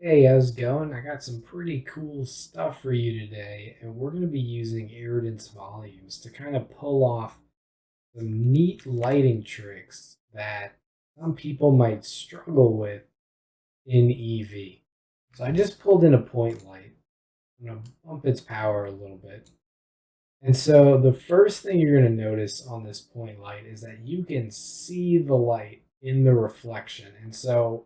Hey, how's it going? I got some pretty cool stuff for you today, and we're going to be using Irradiance volumes to kind of pull off some neat lighting tricks that some people might struggle with in Eevee. So I just pulled in a point light. I'm going to bump its power a little bit. And so the first thing you're going to notice on this point light is that you can see the light in the reflection. And so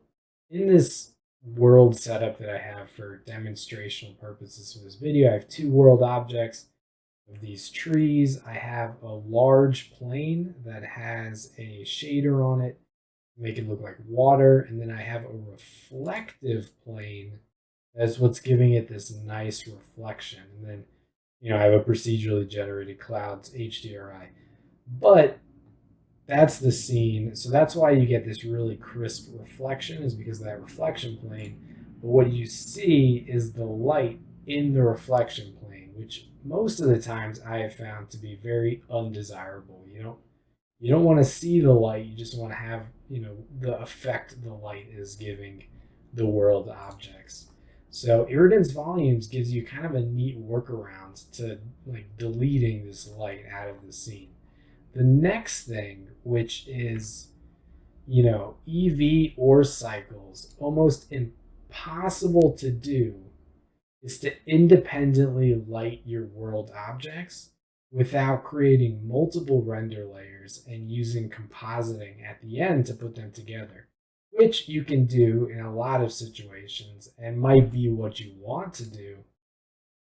in this world setup that I have for demonstrational purposes for this video, I have two world objects of these trees. I have a large plane that has a shader on it to make it look like water. And then I have a reflective plane that's what's giving it this nice reflection. And then I have a procedurally generated clouds HDRI. But that's the scene. So that's why you get this really crisp reflection, is because of that reflection plane. But what you see is the light in the reflection plane, which most of the times I have found to be very undesirable. You don't want to see the light, you just want to have, the effect the light is giving the world objects. So irritance volumes gives you kind of a neat workaround to like deleting this light out of the scene. The next thing, which is, EV or cycles, almost impossible to do, is to independently light your world objects without creating multiple render layers and using compositing at the end to put them together, which you can do in a lot of situations and might be what you want to do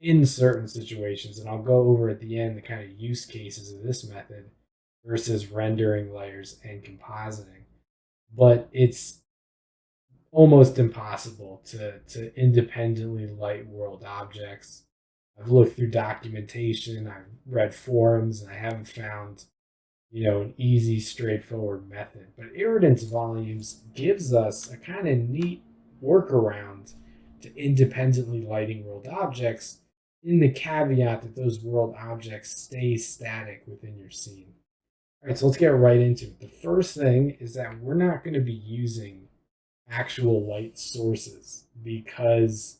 in certain situations. And I'll go over at the end the kind of use cases of this method versus rendering layers and compositing. But it's almost impossible to independently light world objects. I've looked through documentation, I've read forums, and I haven't found, an easy, straightforward method. But irritance volumes gives us a kind of neat workaround to independently lighting world objects, in the caveat that those world objects stay static within your scene. All right, so let's get right into it. The first thing is that we're not going to be using actual light sources because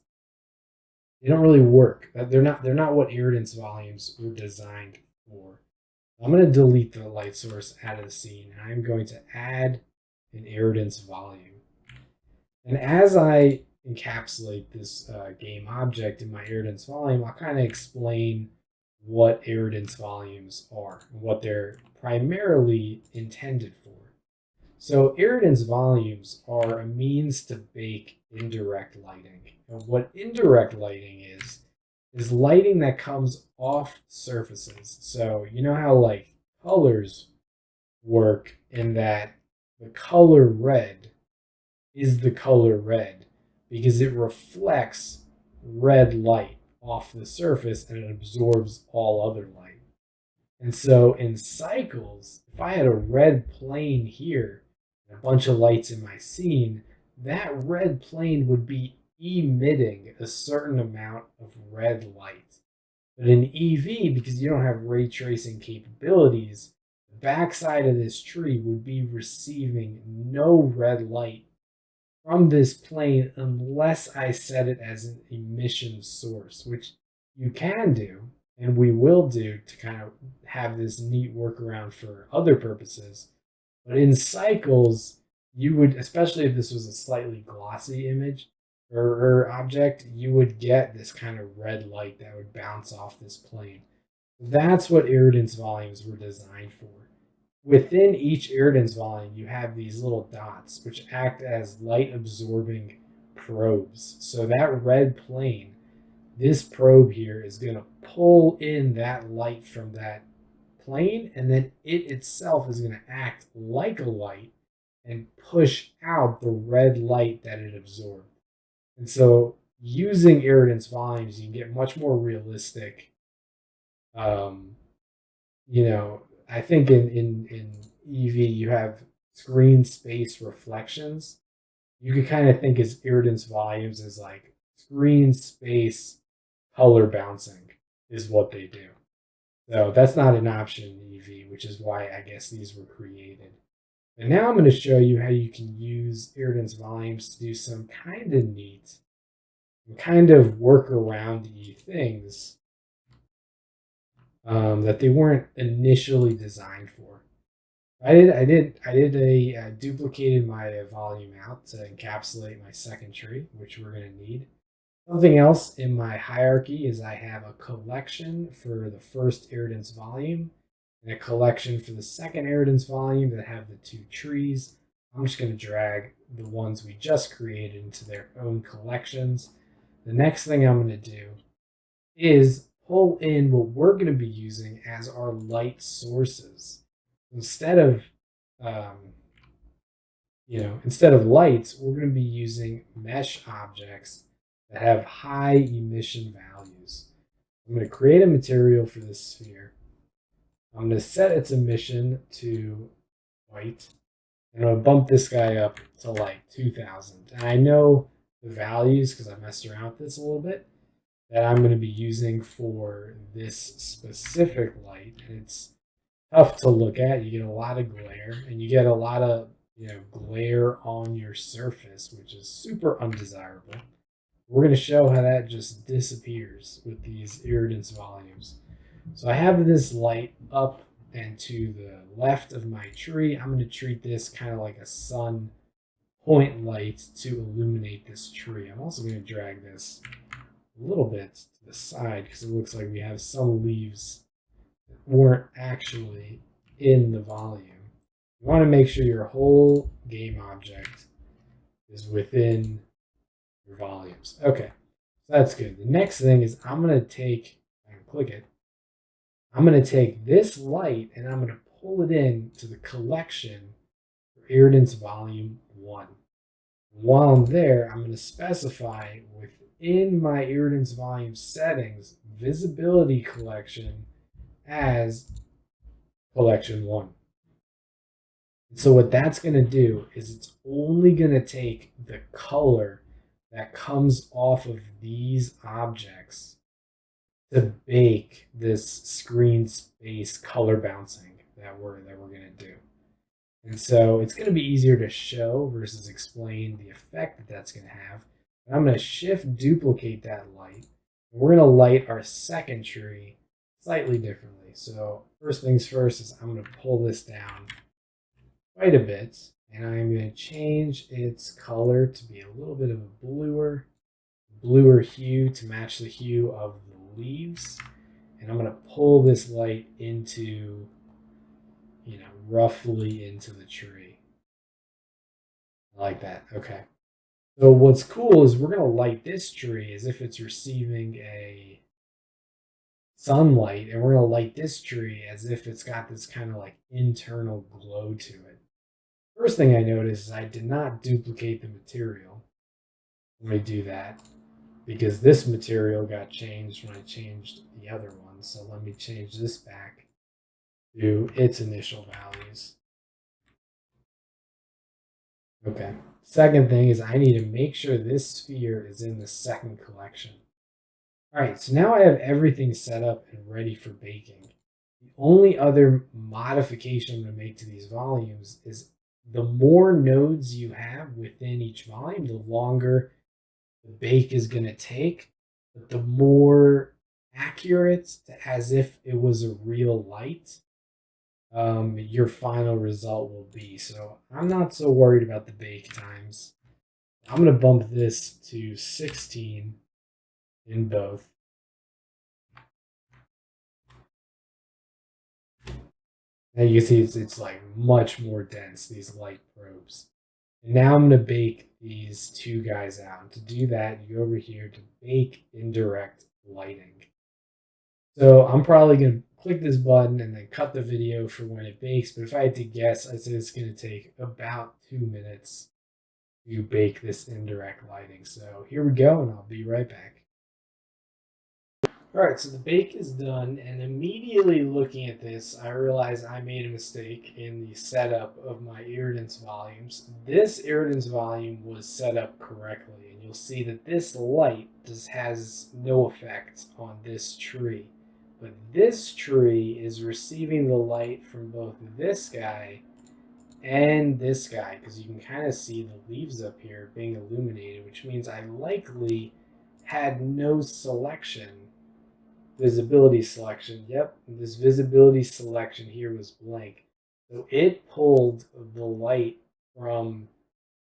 they don't really work. They're not what irritance volumes were designed for. I'm going to delete the light source out of the scene, and I'm going to add an irritance volume. And as I encapsulate this game object in my irritance volume, I'll kind of explain what irritance volumes are and what they're primarily intended for. So irritance volumes are a means to bake indirect lighting. And what indirect lighting is lighting that comes off surfaces. So you know how like colors work in that the color red is the color red because it reflects red light off the surface and it absorbs all other light. And so in cycles, if I had a red plane here and a bunch of lights in my scene, that red plane would be emitting a certain amount of red light. But in Eevee, because you don't have ray tracing capabilities, the backside of this tree would be receiving no red light from this plane unless I set it as an emission source, which you can do and we will do to kind of have this neat workaround for other purposes. But in cycles, you would, especially if this was a slightly glossy image or object, you would get this kind of red light that would bounce off this plane. That's what irritance volumes were designed for. Within each irritance volume, you have these little dots which act as light absorbing probes. So that red plane, this probe here is going to pull in that light from that plane, and then it itself is going to act like a light and push out the red light that it absorbed. And so using irritance volumes, you can get much more realistic. Um, I think in Eevee you have screen space reflections. You could kind of think as irritance volumes as like screen space color bouncing is what they do. So that's not an option in Eevee, which is why I guess these were created. And now I'm going to show you how you can use irritance volumes to do some kind of neat kind of workaround-y things that they weren't initially designed for. I duplicated my volume out to encapsulate my second tree, which we're going to need. Something else in my hierarchy is I have a collection for the first Irradiance volume and a collection for the second Irradiance volume that have the two trees. I'm just going to drag the ones we just created into their own collections. The next thing I'm going to do is pull in what we're going to be using as our light sources. Instead of um, instead of lights, we're going to be using mesh objects that have high emission values. I'm going to create a material for this sphere. I'm going to set its emission to white. And I'm going to bump this guy up to like 2000. And I know the values, because I messed around with this a little bit, that I'm going to be using for this specific light. And it's tough to look at. You get a lot of glare, and you get a lot of glare on your surface, which is super undesirable. We're going to show how that just disappears with these irradiance volumes. So I have this light up and to the left of my tree. I'm going to treat this kind of like a sun point light to illuminate this tree. I'm also going to drag this a little bit to the side because it looks like we have some leaves that weren't actually in the volume. You want to make sure your whole game object is within your volumes. Okay, so that's good. The next thing is I'm going to take, I can click it, I'm going to take this light and I'm going to pull it in to the collection for Irradiance Volume 1. While I'm there, I'm going to specify within my Irradiance Volume settings, visibility collection as collection 1. So what that's going to do is it's only going to take the color that comes off of these objects to bake this screen space color bouncing that we're going to do. And so it's going to be easier to show versus explain the effect that that's going to have. And I'm going to shift duplicate that light. And we're going to light our second tree slightly differently. So first things first is I'm going to pull this down quite a bit, and I'm going to change its color to be a little bit of a bluer hue to match the hue of the leaves. And I'm going to pull this light into, roughly into the tree. Like that. Okay. So what's cool is we're going to light this tree as if it's receiving a sunlight, and we're going to light this tree as if it's got this kind of like internal glow to it. First thing I noticed is I did not duplicate the material. Let me do that because this material got changed when I changed the other one. So let me change this back to its initial values. Okay. Second thing is I need to make sure this sphere is in the second collection. All right, so now I have everything set up and ready for baking. The only other modification I'm going to make to these volumes is the more nodes you have within each volume, the longer the bake is going to take, but the more accurate, as if it was a real light, your final result will be. So I'm not so worried about the bake times. I'm going to bump this to 16 in both. And you can see it's like much more dense, these light probes. And now I'm going to bake these two guys out. And to do that, you go over here to bake indirect lighting. So I'm probably going to click this button and then cut the video for when it bakes. But if I had to guess, I'd say it's going to take about 2 minutes to bake this indirect lighting. So here we go, and I'll be right back. All right, so the bake is done, and immediately looking at this, I realized I made a mistake in the setup of my irradiance volumes. This irradiance volume was set up correctly, and you'll see that this light has no effect on this tree. But this tree is receiving the light from both this guy and this guy, because you can kind of see the leaves up here being illuminated, which means I likely had no selection, visibility selection. Yep, this visibility selection here was blank. So it pulled the light from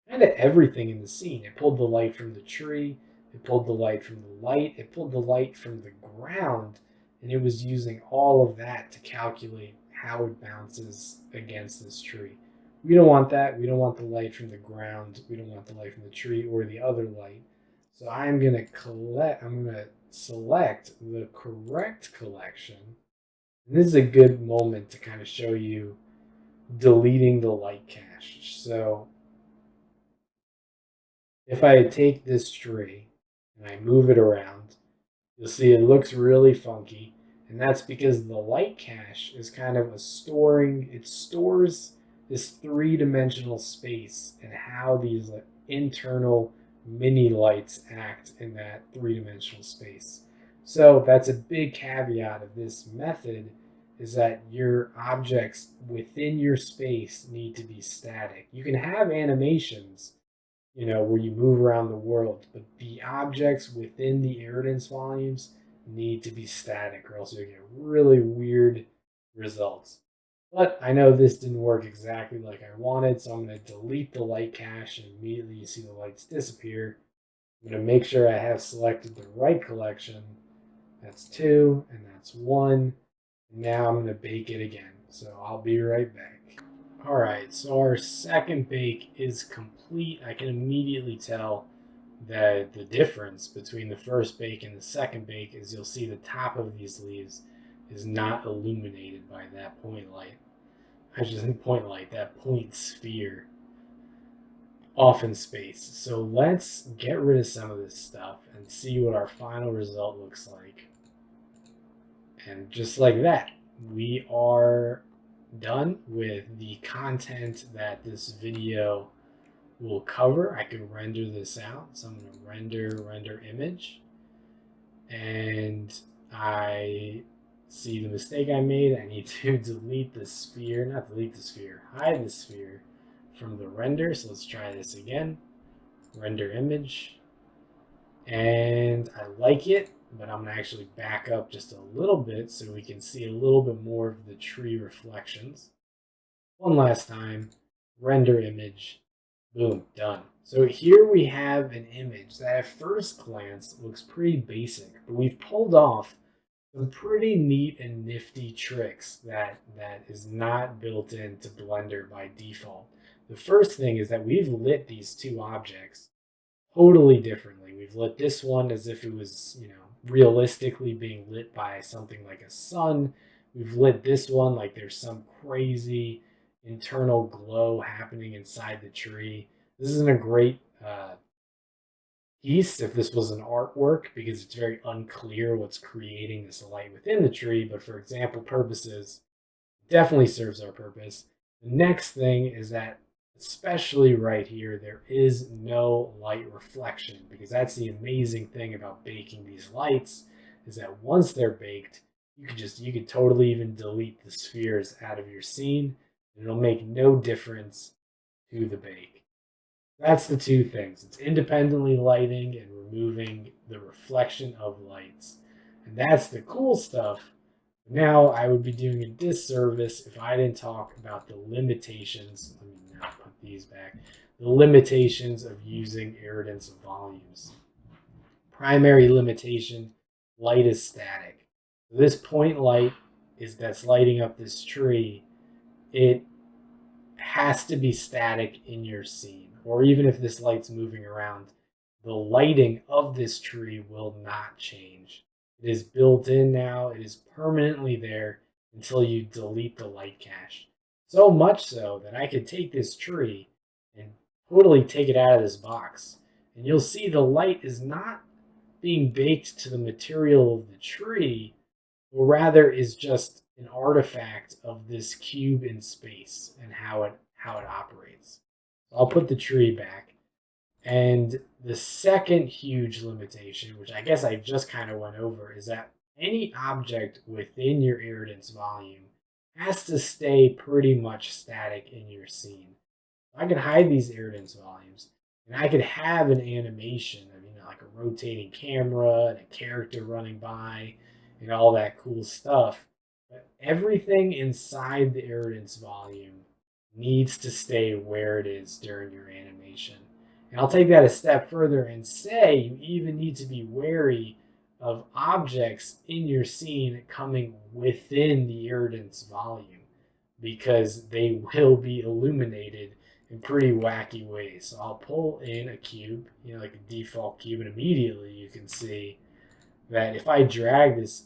kind of everything in the scene. It pulled the light from the tree, it pulled the light from the light, it pulled the light from the ground, and it was using all of that to calculate how it bounces against this tree. We don't want that. We don't want the light from the ground. We don't want the light from the tree or the other light. So I'm going to select the correct collection. And this is a good moment to kind of show you deleting the light cache. So if I take this tree and I move it around, you'll see it looks really funky. And that's because the light cache is kind of it stores this three-dimensional space and how these internal mini lights act in that three-dimensional space. So that's a big caveat of this method, is that your objects within your space need to be static. You can have animations, where you move around the world, but the objects within the irradiance volumes need to be static, or else you get really weird results. But I know this didn't work exactly like I wanted, so I'm going to delete the light cache, and immediately you see the lights disappear. I'm going to make sure I have selected the right collection. That's 2, and that's 1. Now I'm going to bake it again, so I'll be right back. All right, so our second bake is complete. I can immediately tell that the difference between the first bake and the second bake is you'll see the top of these leaves is not illuminated by that point light. I should say point light, that point sphere off in space. So let's get rid of some of this stuff and see what our final result looks like. And just like that, we are done with the content that this video will cover. I can render this out. So I'm going to render image. And I see the mistake I made. I need to delete the sphere, not delete the sphere, hide the sphere from the render. So let's try this again. Render image. And I like it, but I'm going to actually back up just a little bit so we can see a little bit more of the tree reflections. One last time, render image, boom, done. So here we have an image that at first glance looks pretty basic, but we've pulled off some pretty neat and nifty tricks that is not built into Blender by default. The first thing is that we've lit these two objects totally differently. We've lit this one as if it was, realistically being lit by something like a sun. We've lit this one like there's some crazy internal glow happening inside the tree. This isn't a great piece if this was an artwork, because it's very unclear what's creating this light within the tree, but for example purposes, it definitely serves our purpose. The next thing is that, especially right here, there is no light reflection, because that's the amazing thing about baking these lights, is that once they're baked, you could totally even delete the spheres out of your scene, and it'll make no difference to the bake. That's the two things. It's independently lighting and removing the reflection of lights. And that's the cool stuff. Now I would be doing a disservice if I didn't talk about the limitations. Let me now put these back. The limitations of using irradiance volumes. Primary limitation, light is static. This point light that's lighting up this tree, it has to be static in your scene. Or even if this light's moving around, the lighting of this tree will not change. It is built in now. It is permanently there until you delete the light cache. So much so that I could take this tree and totally take it out of this box. And you'll see the light is not being baked to the material of the tree, or rather is just an artifact of this cube in space and how it operates. I'll put the tree back. And the second huge limitation, which I guess I just kind of went over, is that any object within your irradiance volume has to stay pretty much static in your scene. I could hide these irradiance volumes, and I could have an animation of, like a rotating camera and a character running by and all that cool stuff. But everything inside the irradiance volume needs to stay where it is during your animation. And I'll take that a step further and say you even need to be wary of objects in your scene coming within the irradiance volume because they will be illuminated in pretty wacky ways. So I'll pull in a cube, like a default cube, and immediately you can see that if I drag this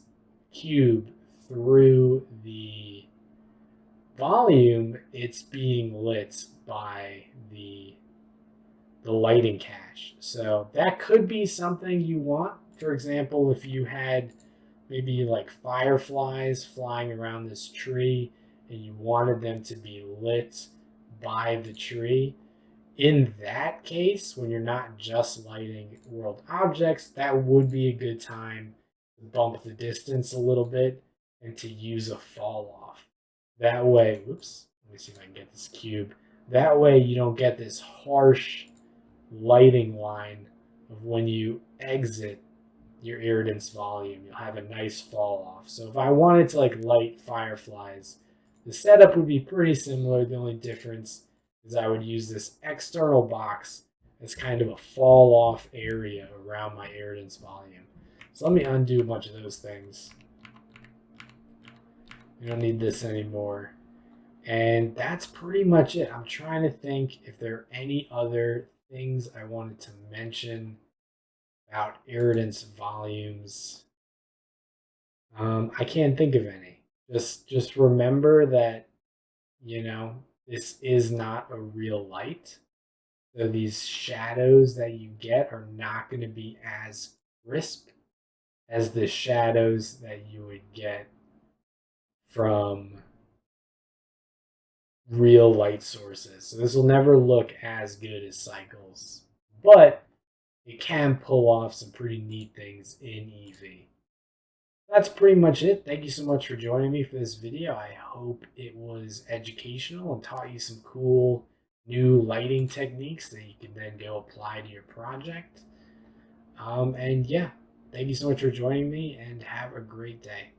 cube through the volume, it's being lit by the lighting cache. So that could be something you want. For example, if you had maybe like fireflies flying around this tree and you wanted them to be lit by the tree, in that case, when you're not just lighting world objects, that would be a good time to bump the distance a little bit and to use a fall off. That way, whoops, let me see if I can get this cube. That way you don't get this harsh lighting line of when you exit your irradiance volume. You'll have a nice fall off. So if I wanted to like light fireflies, the setup would be pretty similar. The only difference is I would use this external box as kind of a fall off area around my irradiance volume. So let me undo a bunch of those things. We don't need this anymore. And that's pretty much it. I'm trying to think if there are any other things I wanted to mention about irradiance volumes. I can't think of any. Just remember that, this is not a real light. So these shadows that you get are not going to be as crisp as the shadows that you would get from real light sources. So this will never look as good as Cycles, but it can pull off some pretty neat things in Eevee. That's pretty much it. Thank you so much for joining me for this video. I hope it was educational and taught you some cool new lighting techniques that you can then go apply to your project. And yeah, thank you so much for joining me and have a great day.